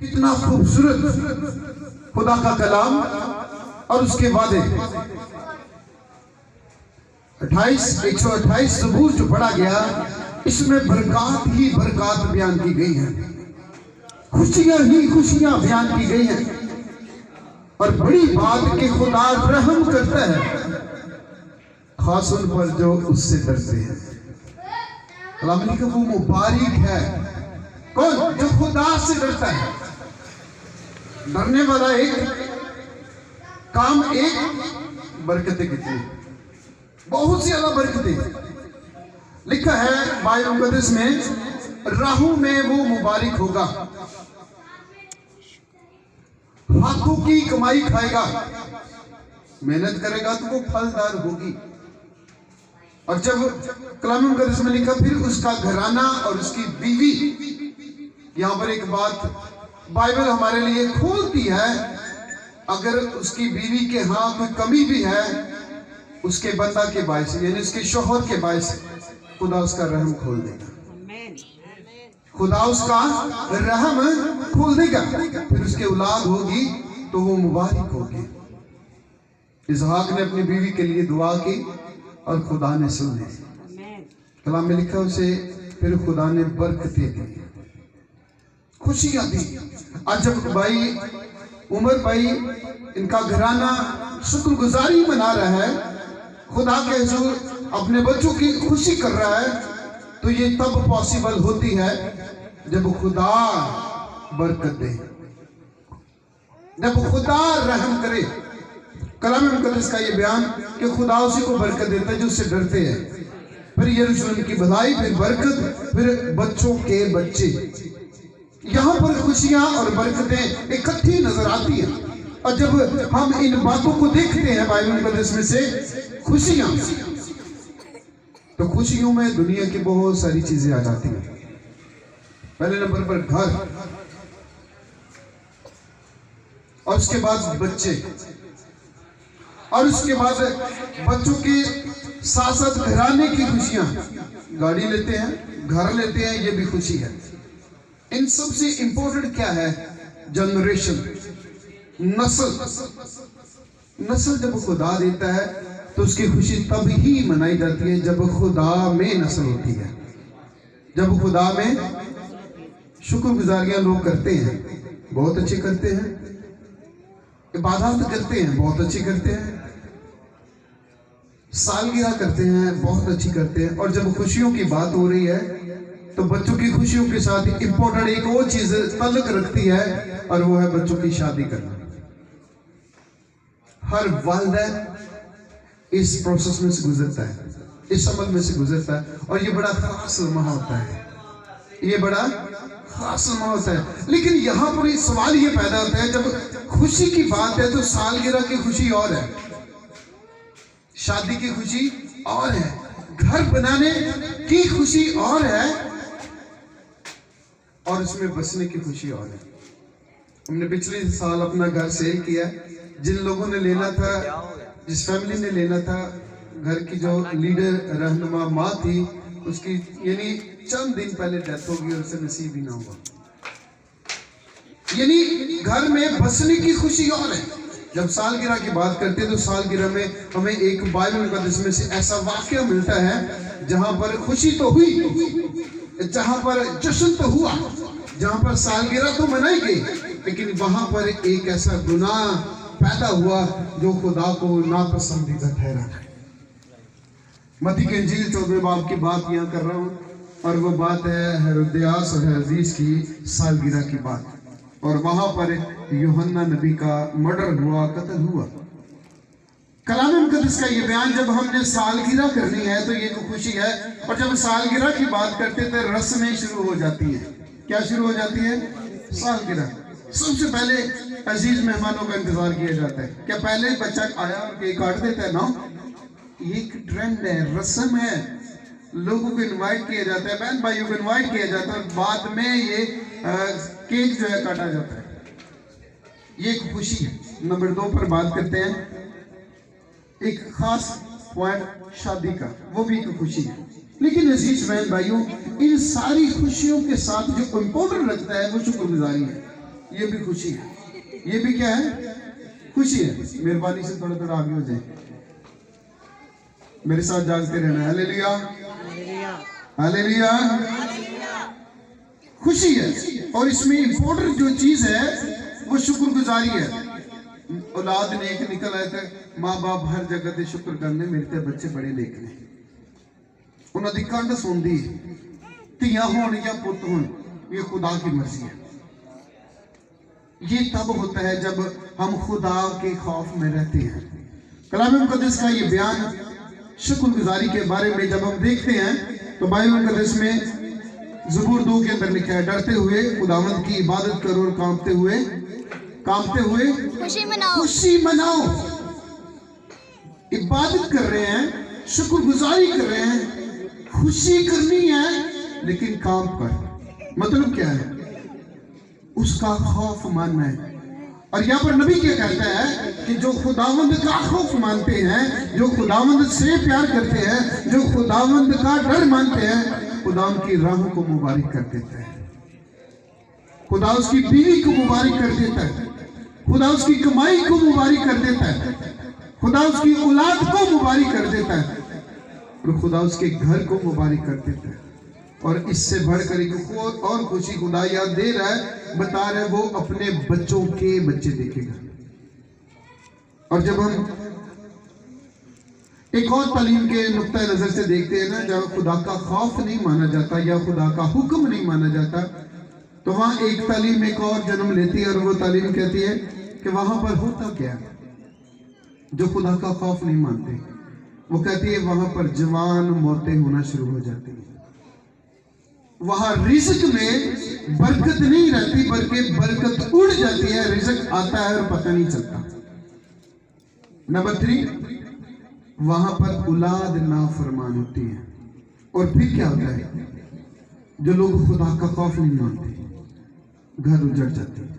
کتنا خوبصورت خدا کا کلام اور اس کے وعدے. 128 زبور جو پڑھا گیا اس میں برکات ہی برکات بیان کی گئی ہیں, خوشیاں ہی خوشیاں بیان کی گئی ہیں. اور بڑی بات کہ خدا رحم کرتا ہے خاص ان پر جو اس سے ڈرتے ہیں. کلام لکھا وہ مبارک ہے کون جو خدا سے ڈرتا ہے. ڈرنے والا ایک کام, ایک برکتیں کتنی, بہت سی زیادہ برکتیں. لکھا ہے بائبل مقدس میں راہوں میں وہ مبارک ہوگا, ہاتھوں کی کمائی کھائے گا, محنت کرے گا تو وہ پھلدار ہوگی. اور جب کلام مقدس میں لکھا پھر اس کا گھرانہ اور اس کی بیوی. یہاں پر ایک بات بائبل ہمارے لیے کھولتی ہے, اگر اس کی بیوی کے ہاں کوئی کمی بھی ہے اس کے بندہ کے باعث یعنی اس کے شوہر کے باعث خدا اس کا رحم کھول دے گا, خدا اس کا رحم کھول دے گا. پھر اس کے اولاد ہوگی تو وہ مبارک ہوگی. اسحاق نے اپنی بیوی کے لیے دعا کی اور خدا نے سن لی. کلام میں لکھا اسے پھر خدا نے برکتیں دی, خوشیاں دی. آج جب بھائی عمر بھائی ان کا گھرانہ شکر گزاری منا رہا ہے, خدا کے حضور اپنے بچوں کی خوشی کر رہا ہے, تو یہ تب پاسبل ہوتی ہے جب خدا برکت دے, جب خدا رحم کرے. کلام مقدس کا یہ بیان کہ خدا اسی کو برکت دیتا ہے جو اس سے ڈرتے ہیں. پھر یروشلم کی بھلائی, پھر برکت, پھر بچوں کے بچے. یہاں پر خوشیاں اور برکتیں اکٹھی نظر آتی ہیں. اور جب ہم ان باتوں کو دیکھتے ہیں بائبل مقدس میں سے خوشیاں, تو خوشیوں میں دنیا کی بہت ساری چیزیں آ جاتی ہیں. پہلے نمبر پر گھر, اور اس کے بعد بچے, اور اس کے بعد بچوں کے ساتھ ساتھ گھرانے کی خوشیاں. گاڑی لیتے ہیں, گھر لیتے ہیں, یہ بھی خوشی ہے. ان سب سے امپورٹنٹ کیا ہے؟ جنریشن, نسل. نسل جب خدا دیتا ہے تو اس کی خوشی تب ہی منائی جاتی ہے جب خدا میں نسل ہوتی ہے, جب خدا میں شکر گزاریاں لوگ کرتے ہیں, بہت اچھے کرتے ہیں, عبادات کرتے ہیں, بہت اچھی کرتے ہیں, سالگرہ کرتے ہیں, بہت اچھی کرتے ہیں. اور جب خوشیوں کی بات ہو رہی ہے تو بچوں کی خوشیوں کے ساتھ امپورٹنٹ ایک اور چیز تعلق رکھتی ہے, اور وہ ہے بچوں کی شادی کرنا. ہر والدین اس پروسیس میں سے گزرتا ہے, اس عمل میں سے گزرتا ہے, اور یہ بڑا خاص لمحہ ہوتا ہے, یہ بڑا خاص لمحہ ہوتا ہے. لیکن یہاں پر سوال یہ پیدا ہوتا ہے, جب خوشی کی بات ہے تو سالگرہ کی خوشی اور ہے, شادی کی خوشی اور ہے, گھر بنانے کی خوشی اور ہے, اور اس میں بسنے کی خوشی اور ہے. ہم نے پچھلے سال اپنا گھر سیل کیا. جن لوگوں نے لینا تھا, جس فیملی نے لینا تھا, گھر کی جو لیڈر رہنما ماں تھی, اس کی یعنی چند دن پہلے ڈیتھ ہوگی اور اسے نصیب ہی نہ ہوا. یعنی گھر میں بسنے کی خوشی اور ہے. جب سالگرہ کی بات کرتے ہیں تو سالگرہ میں ہمیں ایک بائبل مقدس میں سے ایسا واقعہ ملتا ہے جہاں پر خوشی تو ہوئی, جہاں پر جشن تو ہوا, جہاں پر سالگرہ تو منائی گئی, لیکن وہاں پر ایک ایسا گناہ پیدا ہوا جو خدا کو ناپسندیدہ ٹھہرا. متی کی انجیل 14 باب کی بات یہاں کر رہا ہوں, اور وہ بات ہے ہیرودیاس اور ہیرودیس کی سالگرہ کی بات. اور وہاں پر یوحنا نبی کا مرڈر ہوا, قتل ہوا. کلام مقدس کا یہ بیان جب ہم نے سالگرہ کرنی ہے تو یہ خوشی ہے, اور جب سالگرہ کی بات کرتے تو رسمیں شروع ہو جاتی ہیں. کیا شروع ہو جاتی ہے؟ سالگرہ. سب سے پہلے عزیز مہمانوں کا انتظار کیا جاتا ہے. کیا پہلے بچہ آیا اور کیک کاٹ دیتا ہے؟ نا, یہ ایک ٹرینڈ ہے, رسم ہے. لوگوں کو انوائٹ کیا جاتا ہے, بہن بھائیوں کو انوائٹ کیا جاتا ہے, اور بعد میں یہ کیک جو ہے کاٹا جاتا ہے. یہ ایک خوشی ہے. نمبر 2 پر بات کرتے ہیں, ایک خاص پوائنٹ شادی کا, وہ بھی ایک خوشی ہے. لیکن عزیز بہن بھائیوں, ان ساری خوشیوں کے ساتھ جو امپورٹنٹ رکھتا ہے وہ شکر گزاری ہے. ये भी खुशी है, ये भी क्या है, खुशी है। मेहरबानी से थोड़ा थोड़ा आगे हो जाए, मेरे साथ जागते रहना। हालेलुया, हालेलुया, खुशी है। और इसमें इंपॉर्टेंट जो चीज है वो शुक्रगुजारी है। औलाद नेक निकल आए थे, माँ बाप हर जगह ते शुक्र करने, मेरे ते बच्चे बड़े नेक ने, उन्हों दी कंध सुनदी, धियां होन या पुत होन, ये खुदा की मर्जी है। ये तब होता है जब हम खुदा के खौफ में रहते हैं। कलाम मुकद्दस का ये बयान शुक्रगुजारी के बारे में जब हम देखते हैं तो बाइबल मुकद्दस में ज़बूर 2 के अंदर लिखा है, डरते हुए खुदावंद की इबादत करो और कांपते हुए खुशी मनाओ। इबादत कर रहे हैं, शुक्रगुजारी कर रहे हैं, खुशी करनी है, लेकिन काम पर मतलब क्या है, उसका खौफ मानना है। और यहाँ पर नबी क्या कहता है कि जो खुदावंद का खौफ मानते हैं, जो खुदावंद से प्यार करते हैं, जो खुदावंद का डर मानते हैं, खुदा उनकी राहों को मुबारक कर देता है, खुदा उसकी बीवी को मुबारक कर देता है, खुदा उसकी कमाई को मुबारक कर देता है, खुदा उसकी औलाद को मुबारक कर देता है, और खुदा उसके घर को मुबारक कर देता है। और इससे बढ़कर एक और खुशी खुदा याद दे रहा है, बता रहा है, वो अपने बच्चों के बच्चे देखेगा। और जब हम एक और तालीम के नुक्ता नजर से देखते हैं ना, जब खुदा का खौफ नहीं माना जाता या खुदा का हुक्म नहीं माना जाता, तो वहां एक तालीम एक और जन्म लेती है, और वो तालीम कहती है कि वहां पर होता क्या, जो खुदा का खौफ नहीं मानते, वो कहती है वहां पर जवान मौतें होना शुरू हो जाती है। वहां रिज़्क में बरकत नहीं रहती, बल्कि बरकत उड़ जाती है, रिज़्क आता है और पता नहीं चलता। नंबर 3, वहां पर औलाद नाफरमान होती है। और फिर क्या होता है, जो लोग खुदा का खौफ नहीं मानते, घर उजड़ जाते हैं,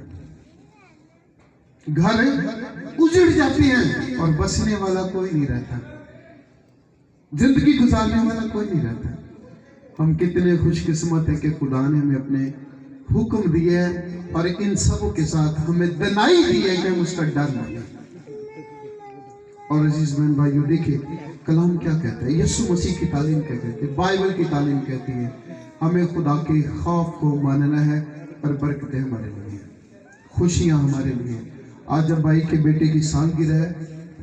घर उजड़ जाते हैं, और बसने वाला कोई नहीं रहता, जिंदगी गुजारने वाला कोई नहीं रहता। हम कितने खुशकिस्मत है कि खुदा ने हमें अपने हुक्म दिए हैं, और इन सबों के साथ हमें दनाई दी है कि हम उसका डर माने। और अजीज बहन भाइयों, देखिए कलाम क्या कहता है, यीशु मसीह की तालीम क्या कहती है, बाइबल की तालीम कहती है, हमें खुदा के खौफ को मानना है, और बरकतें हमारे लिए, खुशियां हमारे लिए। आज जब भाई के बेटे की सालगिरह है,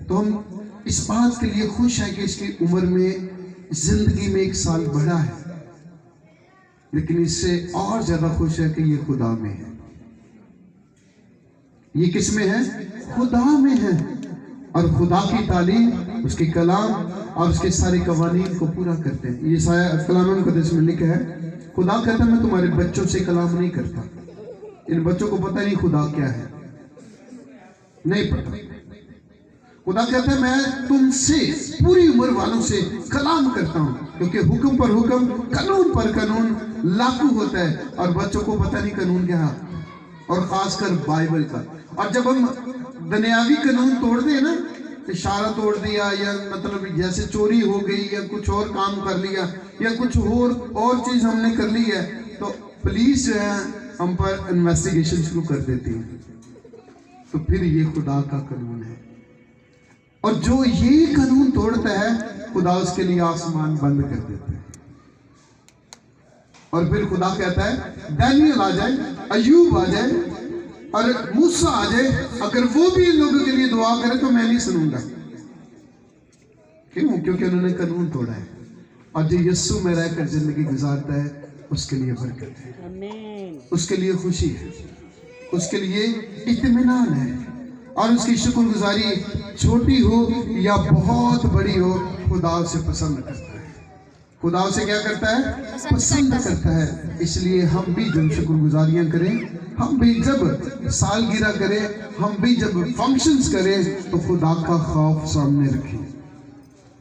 तो हम इस बात के लिए खुश हैं कि इसकी उम्र में, जिंदगी में 1 साल बढ़ा है, लेकिन इससे और ज्यादा खुश है कि ये खुदा में है। ये किस में है, खुदा में है। और खुदा की तालीम, उसके कलाम और उसके सारे कवानीन को पूरा करते हैं। ये कलाम मुकद्दस में लिखा है, खुदा कहता है मैं तुम्हारे बच्चों से कलाम नहीं करता। इन बच्चों को पता नहीं खुदा क्या है, नहीं पता। खुदा कहता है मैं तुमसे, पूरी उम्र वालों से कलाम करता हूं, क्योंकि हुक्म पर हुक्म, कानून पर कानून लागू होता है, और बच्चों को पता नहीं कानून क्या है, और खासकर बाइबल का। और जब हम दुनियावी कानून तोड़ दे ना, इशारा तोड़ दिया, या मतलब जैसे चोरी हो गई, या कुछ और काम कर लिया, या कुछ और चीज हमने कर ली है, तो पुलिस जो है हम पर इन्वेस्टिगेशन शुरू कर देती है। तो फिर ये खुदा का कानून है, और जो ये कानून तोड़ता है, खुदा उसके लिए आसमान बंद कर देता है। और फिर खुदा कहता है दानियल आ जाए, अय्यूब आ जाए, और मूसा आ जाए, अगर वो भी इन लोगों के लिए दुआ करे तो मैं नहीं सुनूंगा। क्यों? क्योंकि उन्होंने कानून तोड़ा है। और जो यीशु में रहकर जिंदगी गुजारता है, उसके लिए बरकत है, उसके लिए खुशी है, उसके लिए इत्मीनान है, और उसकी शुक्रगुजारी छोटी हो या बहुत बड़ी हो, खुदा उसे पसंद करता है। खुदा उसे क्या करता है? पसंद करता है। इसलिए हम भी जब शुक्रगुजारियां करें, हम भी जब सालगिरह करें, हम भी जब फंक्शंस करें, तो खुदा का खौफ सामने रखें।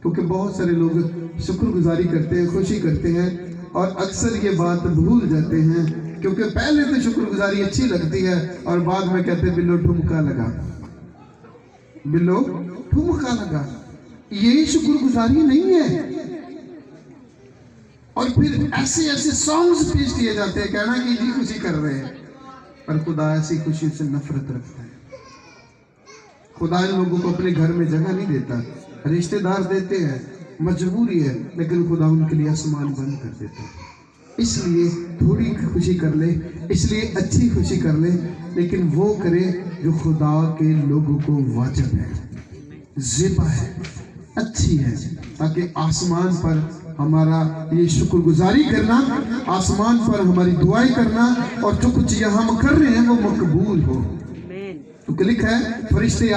क्योंकि बहुत सारे लोग शुक्रगुजारी करते हैं, खुशी करते हैं, और अक्सर ये बात भूल जाते हैं, क्योंकि पहले तो शुक्रगुजारी अच्छी लगती है, और बाद में कहते हैं बिल्लो ठुमका लगा, बिल्लो ठुमका लगा। ये शुक्रगुजारी नहीं है। और फिर ऐसे ऐसे सॉन्ग्स पेश किए जाते हैं, कहना कि जी खुशी कर रहे हैं, पर खुदा ऐसी खुशी से नफरत रखता है। खुदा इन लोगों को अपने घर में जगह नहीं देता, रिश्तेदार देते हैं, मजबूरी है, लेकिन खुदा उनके लिए आसमान बंद कर देता है। इसलिए थोड़ी खुशी कर ले, इसलिए अच्छी खुशी कर ले, लेकिन वो करे जो खुदा के लोगों को वाजिब है, ज़िबा है, अच्छी है, ताकि आसमान पर हमारा ये शुक्रगुजारी करना, आसमान पर हमारी दुआएं करना और जो कुछ यहाँ हम कर रहे हैं वो मकबूल हो। तो लिखा है फरिश्ते